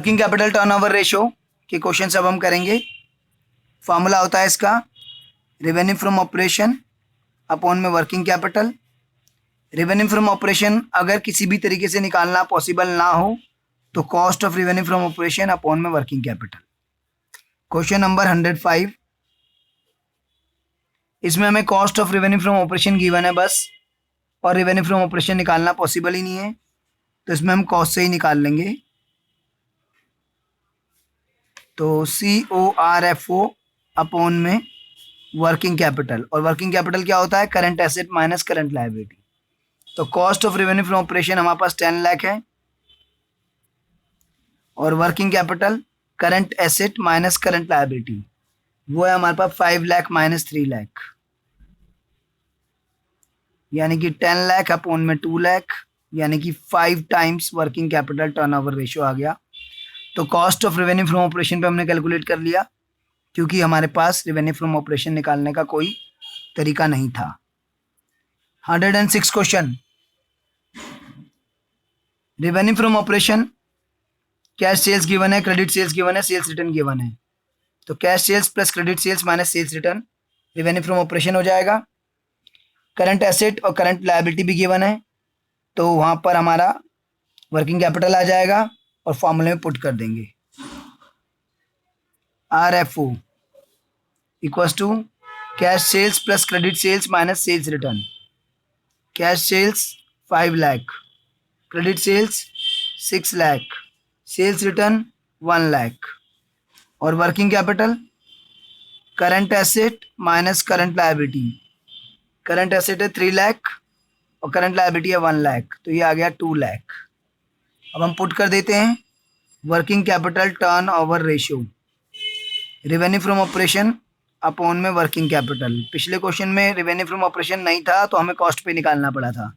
Working capital turnover ratio के question अब हम करेंगे। फॉर्मूला होता है इसका रेवेन्यू फ्रॉम ऑपरेशन अपॉन में working capital. Revenue from operation अगर किसी भी तरीके से निकालना पॉसिबल ना हो तो cost of revenue from operation upon में वर्किंग कैपिटल। क्वेश्चन नंबर 105, इसमें हमें cost of revenue from operation given है बस, और रेवेन्यू फ्रॉम ऑपरेशन निकालना पॉसिबल ही नहीं है, तो इसमें हम कॉस्ट से ही निकाल लेंगे। तो CORFO अपॉन में वर्किंग कैपिटल, और वर्किंग कैपिटल क्या होता है? Current asset minus current liability. तो cost of revenue from operation हमारे पास 10 लाख है, और working capital current asset minus current liability वो है हमारे पास 5 लाख माइनस 3 लाख, यानी कि 10 लाख अपॉन में 2 लाख, यानी कि 5 times working capital turnover ratio आ गया। तो cost of revenue from operation पे हमने कैलकुलेट कर लिया, क्योंकि हमारे पास रेवेन्यू फ्रॉम ऑपरेशन निकालने का कोई तरीका नहीं था। 106 question, revenue from operation cash sales given है, क्रेडिट सेल्स गिवन है, सेल्स रिटर्न गिवन है। तो cash sales plus credit sales minus sales return revenue from operation हो जाएगा। करंट एसेट और करंट लायबिलिटी भी गिवन है, तो वहां पर हमारा वर्किंग कैपिटल आ जाएगा और फॉर्मूले में पुट कर देंगे। RFO equals to cash sales plus credit sales minus sales return. Cash sales 5 lakh, credit sales 6 lakh, sales return 1 lakh, और working capital current asset minus current liability. Current asset है 3 लाख और करंट लायबिलिटी है 1 लाख, तो ये आ गया 2 लाख। अब हम पुट कर देते हैं working capital turn over ratio revenue from operation upon में वर्किंग कैपिटल। पिछले क्वेश्चन में रेवेन्यू फ्रॉम ऑपरेशन नहीं था तो हमें कॉस्ट पे निकालना पड़ा था।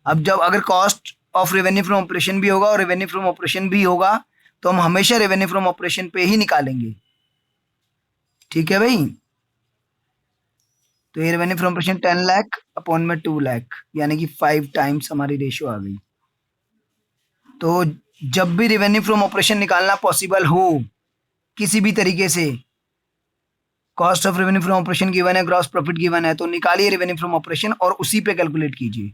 अब जब अगर cost of revenue from operation भी होगा और रेवेन्यू फ्रॉम ऑपरेशन भी होगा तो हम हमेशा रेवेन्यू फ्रॉम ऑपरेशन पे ही निकालेंगे। ठीक है भाई, तो ये revenue from operation 10 lakh upon में 2 लाख, यानी कि 5 टाइम्स हमारी रेशियो आ गई। तो जब भी रेवेन्यू फ्रॉम ऑपरेशन निकालना पॉसिबल हो किसी भी तरीके से, cost of revenue from operation given है, ग्रॉस प्रॉफिट गिवन है, तो निकालिए रेवेन्यू फ्रॉम ऑपरेशन और उसी पे कैलकुलेट कीजिए।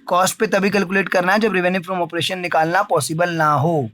कॉस्ट पे तभी कैलकुलेट करना है जब रेवेन्यू फ्रॉम ऑपरेशन निकालना पॉसिबल ना हो।